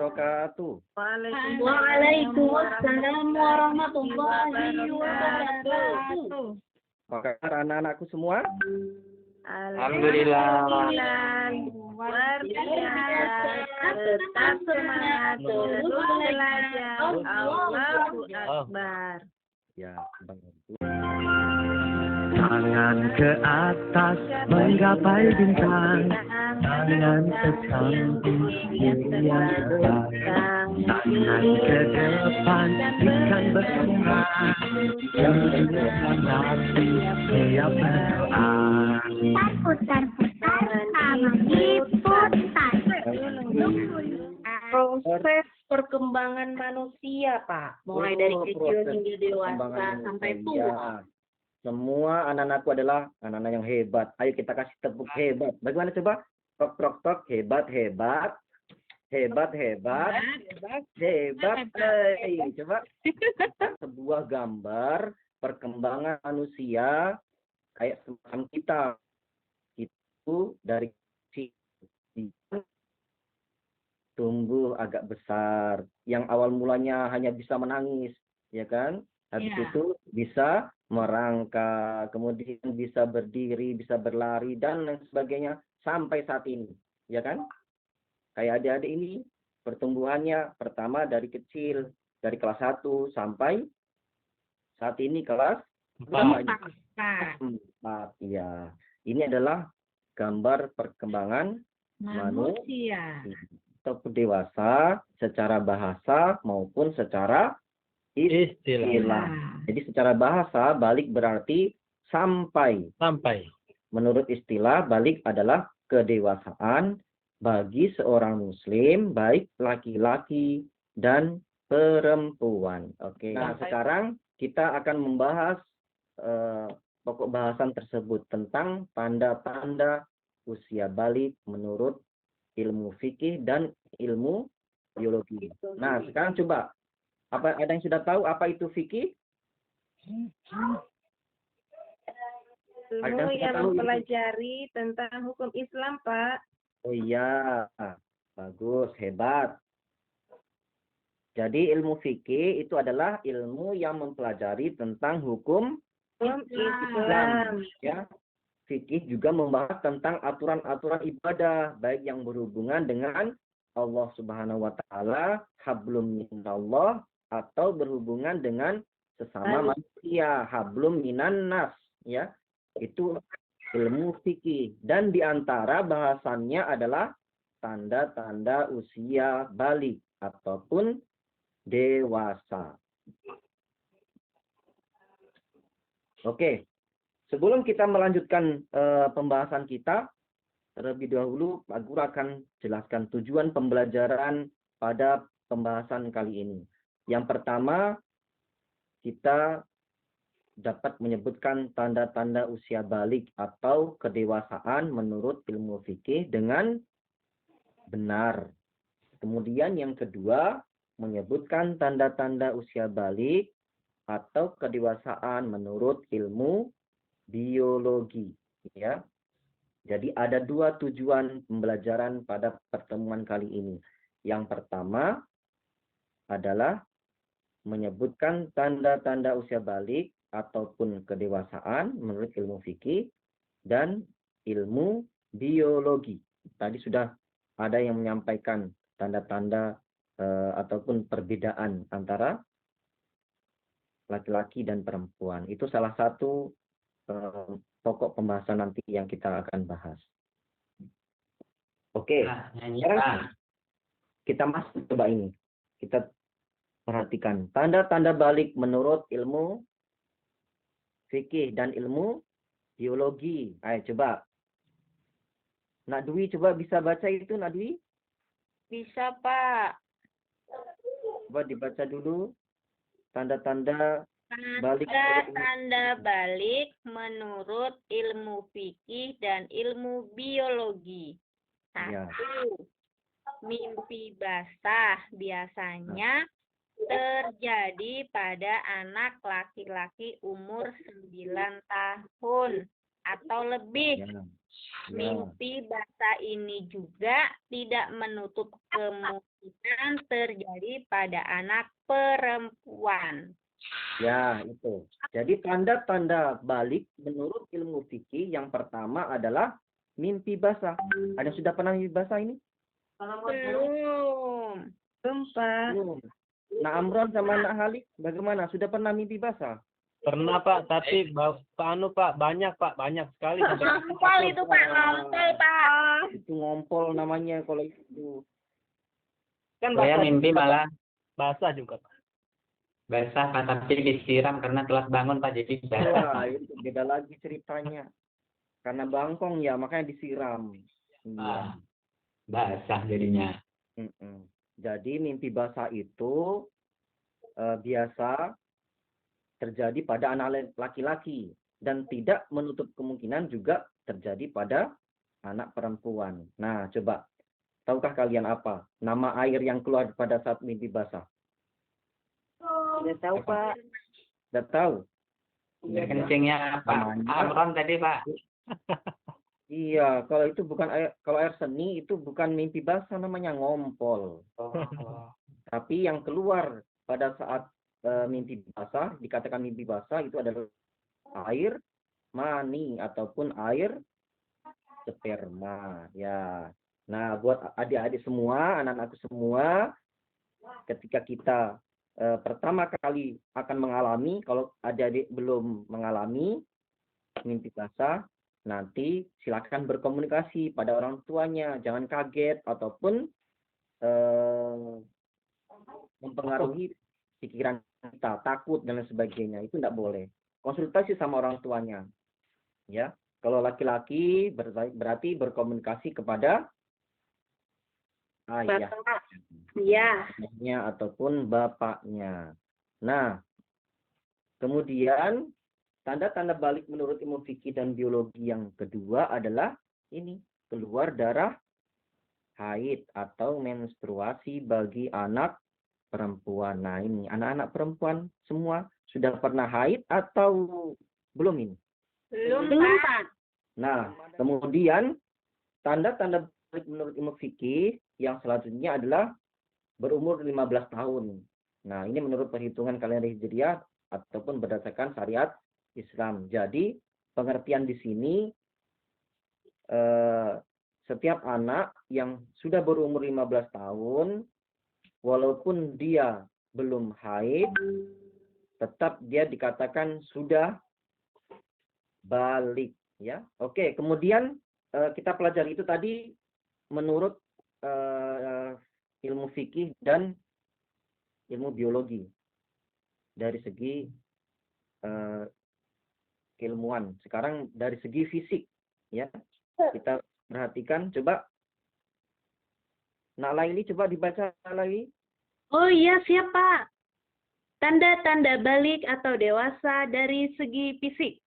wabarakatuh. Waalaikumsalam warahmatullahi wabarakatuh. Apa kabar anak-anakku semua? Alhamdulillah. Luar biasa. Tetap semangat terus belajar. Allahu Akbar. Ya, bagus. Tangan ke atas menggapai bintang, tangan ke samping mulia datang, tangan ke depan ikan berkembang, jangan hati siap berdoa. Putar sama diputar. Proses perkembangan manusia, Pak. Mulai dari kecil Proses hingga dewasa perkembangan sampai manusia. tua. Semua anak-anakku adalah anak-anak yang hebat. Ayo kita kasih tepuk hebat. Bagaimana coba? Tok tok tok, hebat hebat. Hebat hebat. Hebat. Coba sebuah gambar perkembangan manusia kayak semacam kita. Itu dari kecil tumbuh agak besar. Yang awal mulanya hanya bisa menangis, ya kan? Habis itu bisa merangkak, kemudian bisa berdiri, bisa berlari, dan lain sebagainya, sampai saat ini. Ya kan? Kayak adik-adik ini, pertumbuhannya pertama dari kecil, dari kelas 1 sampai saat ini kelas 4. Ya. Ini adalah gambar perkembangan manusia. Atau dewasa secara bahasa maupun secara istilah. Jadi secara bahasa balik berarti sampai. Menurut istilah balik adalah kedewasaan bagi seorang muslim baik laki-laki dan perempuan. Oke. Nah, sekarang kita akan membahas pokok bahasan tersebut tentang tanda-tanda usia balik menurut ilmu fikih dan ilmu biologi. Nah, sekarang coba ada yang sudah tahu apa itu fikih? Ilmu yang mempelajari tentang hukum Islam, Pak. Oh iya, bagus, hebat. Jadi ilmu fikih itu adalah ilmu yang mempelajari tentang hukum Islam. Ya. Fikih juga membahas tentang aturan-aturan ibadah, baik yang berhubungan dengan Allah Subhanahu wa taala, hablum minallah, atau berhubungan dengan sesama manusia, hablum minan nas, ya. Itu ilmu fikih, dan di antara bahasannya adalah tanda-tanda usia balik ataupun dewasa. Oke. Sebelum kita melanjutkan pembahasan kita, terlebih dahulu Pak Guru akan jelaskan tujuan pembelajaran pada pembahasan kali ini. Yang pertama, kita dapat menyebutkan tanda-tanda usia balik atau kedewasaan menurut ilmu fikih dengan benar. Kemudian yang kedua, menyebutkan tanda-tanda usia balik atau kedewasaan menurut ilmu biologi, ya. Jadi ada dua tujuan pembelajaran pada pertemuan kali ini. Yang pertama adalah menyebutkan tanda-tanda usia balik ataupun kedewasaan menurut ilmu fikih dan ilmu biologi. Tadi sudah ada yang menyampaikan tanda-tanda ataupun perbedaan antara laki-laki dan perempuan. Itu salah satu pokok pembahasan nanti yang kita akan bahas. Oke, sekarang kita masuk coba ini. Kita perhatikan tanda-tanda balik menurut ilmu fikih dan ilmu biologi. Ayo coba. Nak Dwi coba bisa baca itu, Nak Dwi? Bisa, Pak. Coba dibaca dulu tanda-tanda balik. Tanda balik menurut ilmu fikih dan ilmu biologi. 1. Mimpi basah biasanya terjadi pada anak laki-laki umur 9 tahun. atau lebih. Ya. Mimpi basah ini juga tidak menutup kemungkinan terjadi pada anak perempuan. Ya, itu. Jadi tanda-tanda balik menurut ilmu fikih yang pertama adalah mimpi basah. Ada yang sudah pernah mimpi basah ini? Belum. Pak. Belum. Nah, Amron sama Nak Halik bagaimana? Sudah pernah mimpi basah? Pernah Pak, tapi Pak banyak sekali. Ngompol itu Pak, ngompol Pak. Itu ngompol namanya kalau itu. Kan Saya mimpi malah basah juga Pak. basah Pak, tapi disiram karena telat bangun Pak, jadi basah. Wah, itu beda lagi ceritanya. Karena bangkong ya, makanya disiram. Iya. Basah jadinya. Mm-mm. Jadi mimpi basah itu biasa terjadi pada anak laki-laki dan tidak menutup kemungkinan juga terjadi pada anak perempuan. Nah, coba tahukah kalian apa nama air yang keluar pada saat mimpi basah? Tidak tahu Pak. Tidak tahu? Ya, kencingnya Pak Amron tadi Pak. Iya, kalau itu bukan air, kalau air seni itu bukan mimpi basah, namanya ngompol. Tapi yang keluar pada saat mimpi basah, dikatakan mimpi basah itu adalah air mani ataupun air sperma. Ya. Nah, buat adik-adik semua, anak-anakku semua, ketika kita pertama kali akan mengalami, kalau adik-adik belum mengalami mimpi basah, nanti silakan berkomunikasi pada orang tuanya, jangan kaget ataupun mempengaruhi pikiran kita, takut dan lain sebagainya. Itu tidak boleh. Konsultasi sama orang tuanya. Ya. Kalau laki-laki berarti berkomunikasi kepada ayah. Iya. Ayahnya ataupun bapaknya. Nah, kemudian tanda-tanda balik menurut ilmu fikih dan biologi yang kedua adalah ini, keluar darah haid atau menstruasi bagi anak perempuan. Nah, ini anak-anak perempuan semua sudah pernah haid atau belum ini? Belum Pak. Nah, kemudian tanda-tanda balik menurut ilmu fikih yang selanjutnya adalah berumur 15 tahun. Nah, ini menurut perhitungan kalender Hijriah ataupun berdasarkan syariat Islam. Jadi, pengertian di sini setiap anak yang sudah berumur 15 tahun, walaupun dia belum haid, tetap dia dikatakan sudah balik. Ya, oke. Kemudian kita pelajari itu tadi menurut ilmu fikih dan ilmu biologi dari segi keilmuan. Sekarang dari segi fisik, ya kita perhatikan. Coba Nak Laili coba dibaca lagi. Oh iya, siap Pak. Tanda-tanda balik atau dewasa dari segi fisik.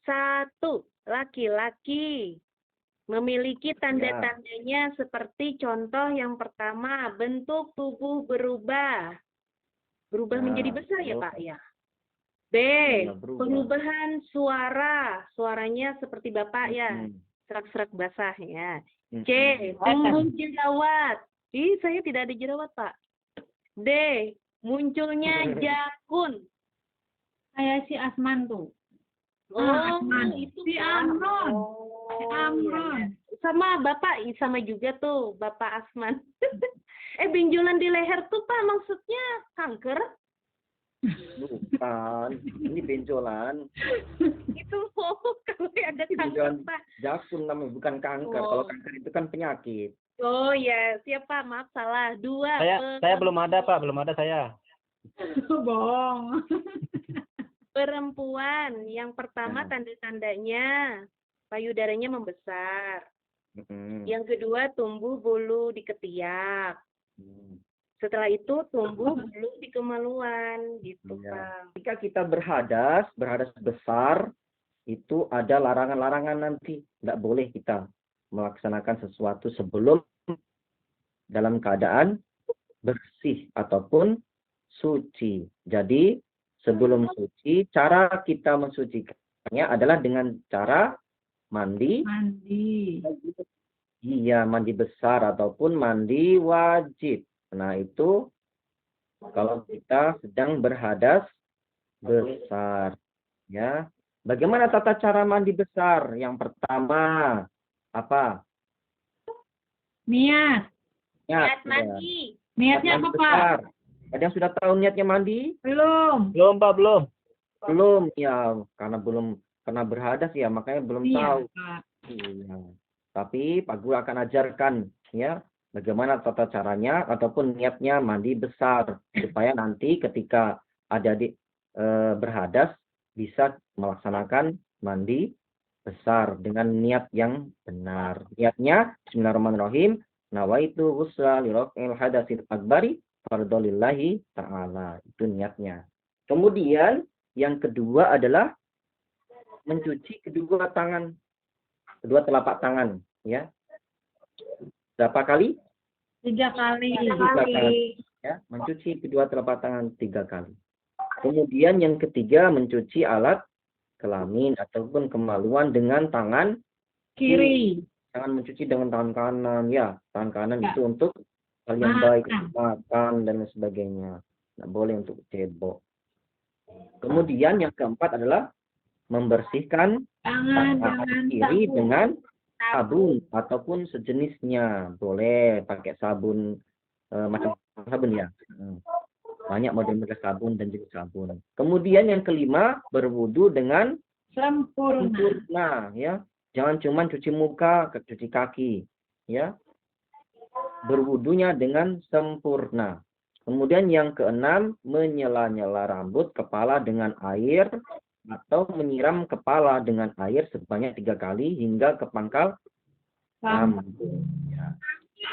1. Laki-laki. Memiliki tanda-tandanya seperti contoh yang pertama, bentuk tubuh berubah. Berubah menjadi besar ya Pak ya. B. Perubahan suara. Suaranya seperti Bapak ya. Serak-serak basah ya. C. Tumbuh jerawat. Ih, saya tidak ada jerawat Pak. D. Munculnya jakun. Kayak si Asman tuh. Oh, Asman. itu Si Amron. Si Amron. Sama Bapak, sama juga tuh Bapak Asman. Benjolan di leher tuh Pak maksudnya kanker? Bukan, ini benjolan. Itu kalau ada kanker Benjolan Pak. jakun namanya, bukan kanker. Oh. Kalau kanker itu kan penyakit. Oh ya, siap Pak, maaf salah. 2. Saya belum ada Pak, belum ada saya. Bohong. Perempuan, yang pertama tanda-tandanya payudaranya membesar. Yang kedua tumbuh bulu di ketiak. Setelah itu tumbuh bulu di kemaluan, gitu Pak. Jika kita berhadas besar, itu ada larangan-larangan nanti. Tidak boleh kita melaksanakan sesuatu sebelum dalam keadaan bersih ataupun suci. Jadi sebelum suci, cara kita mensucikannya adalah dengan cara Mandi. Mandi. Iya, mandi besar ataupun mandi wajib. Nah, itu kalau kita sedang berhadas besar. Ya. Bagaimana tata cara mandi besar? Yang pertama, apa? Niat. Niat Ya. mandi. Niatnya Mandi apa, Pak? besar. Ada yang sudah tahu niatnya mandi? Belum. Belum, Pak, belum. Belum, ya, karena belum pernah berhadas ya, makanya belum Iya, tahu. Pak. Iya. Tapi Pak Guru akan ajarkan ya bagaimana tata caranya ataupun niatnya mandi besar supaya nanti ketika ada berhadas bisa melaksanakan mandi besar dengan niat yang benar. Niatnya Bismillahirrahmanirrahim. Nawaitu ghusla li raf'il hadatsil akbari fardholillahi ta'ala. Itu niatnya. Kemudian yang kedua adalah mencuci kedua telapak tangan, ya. Berapa kali? 3 kali. 3 kali. Ya, mencuci kedua telapak tangan 3 kali. Kemudian yang ketiga mencuci alat kelamin ataupun kemaluan dengan tangan Kiri. Jangan mencuci dengan tangan kanan, ya. Tangan kanan Ya. itu untuk hal yang Makan. baik, makan dan lain sebagainya. Nggak boleh untuk cebok. Kemudian yang keempat adalah membersihkan Tangan kiri dengan sabun ataupun sejenisnya. Boleh pakai sabun macam sabun ya. Banyak model-model sabun dan jenis sabun. Kemudian yang kelima berwudu dengan sempurna. sempurna, ya. Jangan cuma cuci muka, cuci kaki, ya. Berwudunya dengan sempurna. Kemudian yang keenam, menyela-nyela rambut kepala dengan air atau menyiram kepala dengan air sebanyak 3 kali hingga ke pangkal rambut. Ya.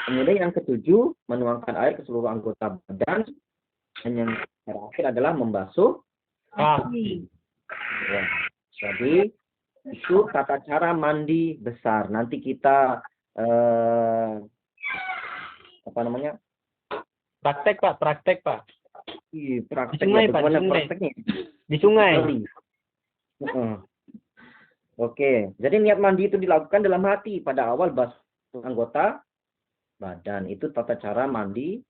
Kemudian yang ketujuh, menuangkan air ke seluruh anggota badan. Dan yang terakhir adalah membasuh Kaki. ya. Jadi itu tata cara mandi besar. Nanti kita Praktek, Pak, praktek, Pak. praktek Di sungai, Pak, bagaimana di sungai. prakteknya? Di sungai. Oke, jadi niat mandi itu dilakukan dalam hati pada awal basuh anggota badan. Itu tata cara mandi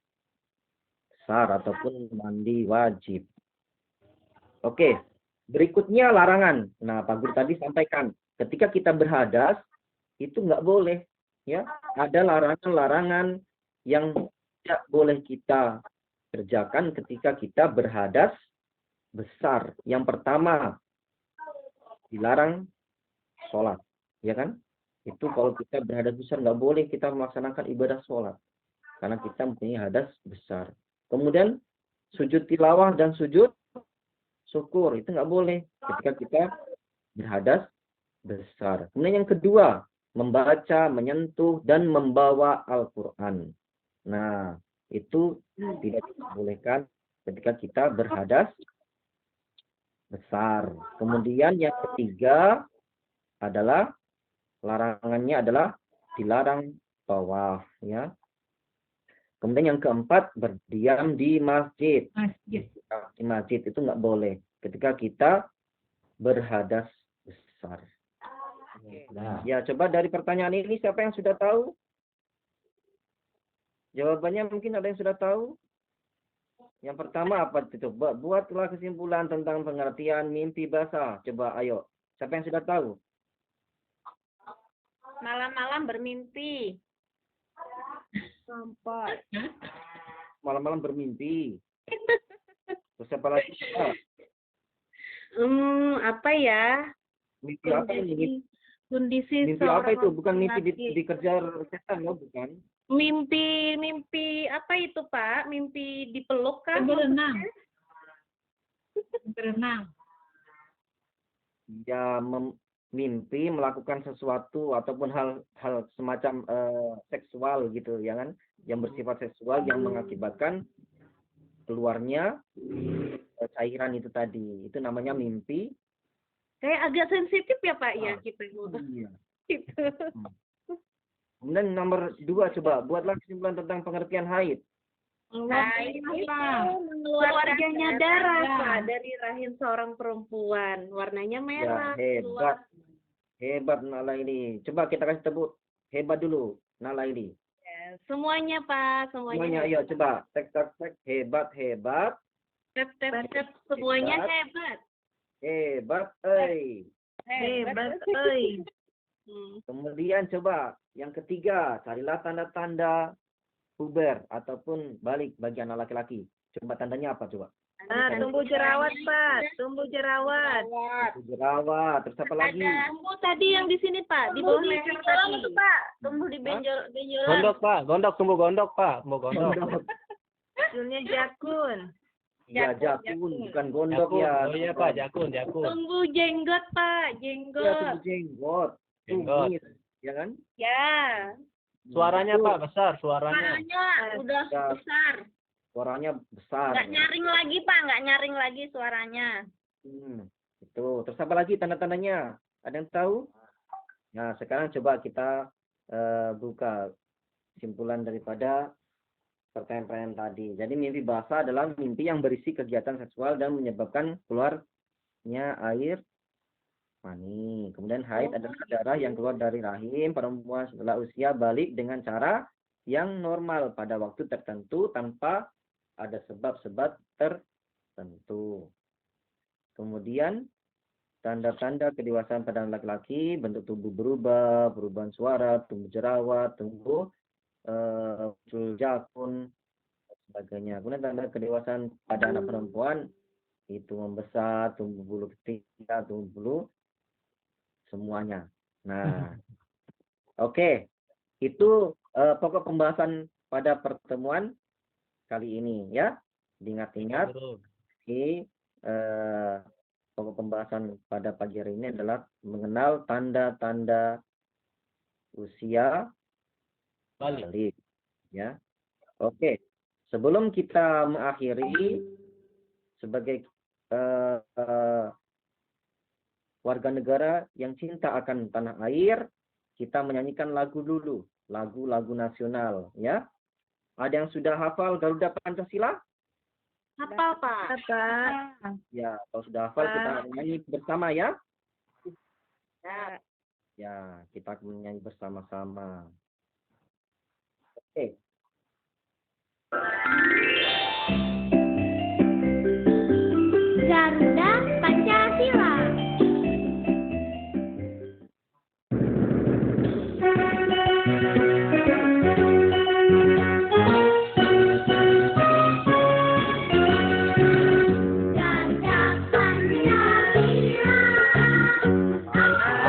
besar ataupun mandi wajib. Oke, berikutnya larangan. Nah, Pak Guru tadi sampaikan, ketika kita berhadas itu nggak boleh, ya. Ada larangan-larangan yang tidak boleh kita kerjakan ketika kita berhadas besar. Yang pertama, dilarang sholat, ya kan? Itu kalau kita berhadas besar nggak boleh kita melaksanakan ibadah sholat karena kita mempunyai hadas besar. Kemudian sujud tilawah dan sujud syukur itu nggak boleh ketika kita berhadas besar. Kemudian yang kedua, membaca, menyentuh dan membawa Al-Qur'an. Nah, itu tidak dibolehkan ketika kita berhadas besar. Kemudian yang ketiga adalah larangannya adalah dilarang tawaf, ya. Kemudian yang keempat, berdiam di masjid. Di masjid itu nggak boleh ketika kita berhadas besar. Ya, coba dari pertanyaan ini siapa yang sudah tahu? Jawabannya mungkin ada yang sudah tahu. Yang pertama apa itu? Buatlah kesimpulan tentang pengertian mimpi basah. Coba ayo. Siapa yang sudah tahu? Malam-malam bermimpi. Sampai. Malam-malam bermimpi. Terus siapa lagi? Apa ya? Mimpi apa ini? Kondisi Mimpi apa itu? Bukan mimpi laki-laki. dikejar setan, ya, bukan? Mimpi apa itu, Pak? Mimpi dipeluk kan? Berenang. Berenang. Ya, mimpi melakukan sesuatu ataupun hal semacam seksual gitu, ya kan? Yang bersifat seksual yang mengakibatkan keluarnya cairan itu tadi. Itu namanya mimpi. Kayak agak sensitif ya, Pak, ya kita. Iya. Gitu. Kemudian nomor 2, coba buatlah kesimpulan tentang pengertian haid. Haid itu Keluarganya darah, Ya. Pak, dari rahim seorang perempuan. Warnanya Ya, merah. Keluar. Hebat Nalaili. Coba kita kasih tepuk hebat dulu Nalaili. Semuanya Pak, Semuanya, semuanya. ayo coba. Tek tek tek hebat hebat. Tep, tep, tep. Semuanya Hebat. hebat. Hebat, euy. Hebat, euy. Kemudian coba yang ketiga, carilah tanda-tanda puber ataupun balik bagi anak laki-laki. Coba tandanya apa coba? Nah, tumbuh jerawat, Pak. Tumbuh jerawat. Jerawat, terus apa lagi? Tumbuh tadi yang di sini Pak, di bawah leher tadi. Tumbuh di benjolan. Gondok Pak, gondok tumbuh gondok Pak, mau gondok. Gondok. Hasilnya jakun. Ya, jakun, bukan gondok Jakun. ya. Oh iya Pak, jakun, jakun. Tumbuh jenggot Pak, Ya, jenggot. tumbuh jenggot. Jenggot. Tumis, ya kan? Ya. Suaranya Itu, Pak besar, suaranya. Suaranya udah Ya. besar. Suaranya besar. Nggak nyaring lagi Pak, nggak nyaring lagi suaranya. Itu. Terus apa lagi tanda-tandanya? Ada yang tahu? Nah, sekarang coba kita buka kesimpulan daripada pertanyaan-pertanyaan tadi. Jadi mimpi basah adalah mimpi yang berisi kegiatan seksual dan menyebabkan keluarnya air mani. Kemudian haid adalah darah yang keluar dari rahim perempuan setelah usia balik dengan cara yang normal pada waktu tertentu tanpa ada sebab-sebab tertentu. Kemudian tanda-tanda kedewasaan pada laki-laki, bentuk tubuh berubah, perubahan suara, tumbuh jerawat, tumbuh muncul jakun, dan sebagainya. Kemudian tanda kedewasaan pada anak perempuan itu membesar, tumbuh bulu ketiak, tumbuh bulu semuanya. Nah, oke. Itu pokok pembahasan pada pertemuan kali ini ya. Diingat-ingat. Di pokok pembahasan pada pagi hari ini adalah mengenal tanda-tanda usia balik ya. Oke. Sebelum kita mengakhiri sebagai warga negara yang cinta akan tanah air, kita menyanyikan lagu dulu, lagu-lagu nasional ya. Ada yang sudah hafal Garuda Pancasila? Apa Pak? Apa? Ya, kalau sudah hafal kita nyanyi bersama ya. Ya. Ya, kita menyanyi bersama-sama. Oke. Garuda Pancasila.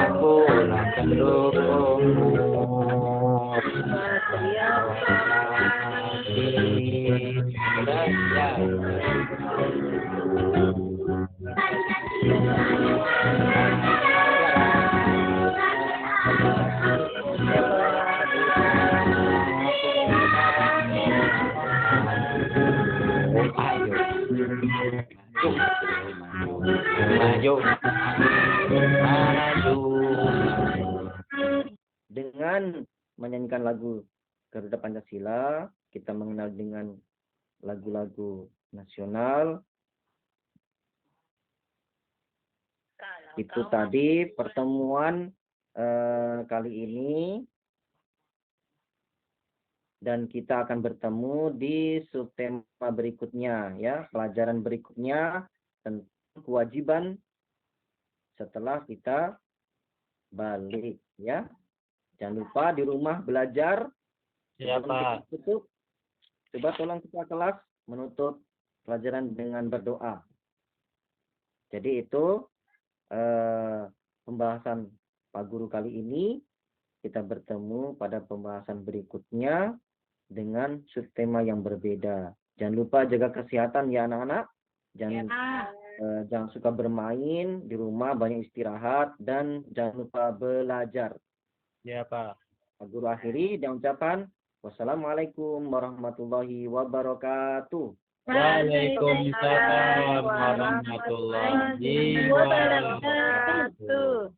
Aku akan dukungmu. Maju. Maju. Dengan menyanyikan lagu Garuda Pancasila, kita mengenal dengan lagu-lagu nasional. Itu tadi pertemuan kali ini. Dan kita akan bertemu di subtema berikutnya ya, pelajaran berikutnya tentang kewajiban setelah kita balik ya. Jangan lupa di rumah belajar. Ya Pak. Tutup. Coba tolong ketua kelas menutup pelajaran dengan berdoa. Jadi itu pembahasan Pak Guru kali ini. Kita bertemu pada pembahasan berikutnya dengan subtema yang berbeda. Jangan lupa jaga kesehatan ya anak-anak. Jangan suka bermain di rumah, banyak istirahat dan jangan lupa belajar. Ya Pak. Pak Guru akhiri dengan ucapan wassalamualaikum warahmatullahi wabarakatuh. Waalaikumsalam warahmatullahi wabarakatuh.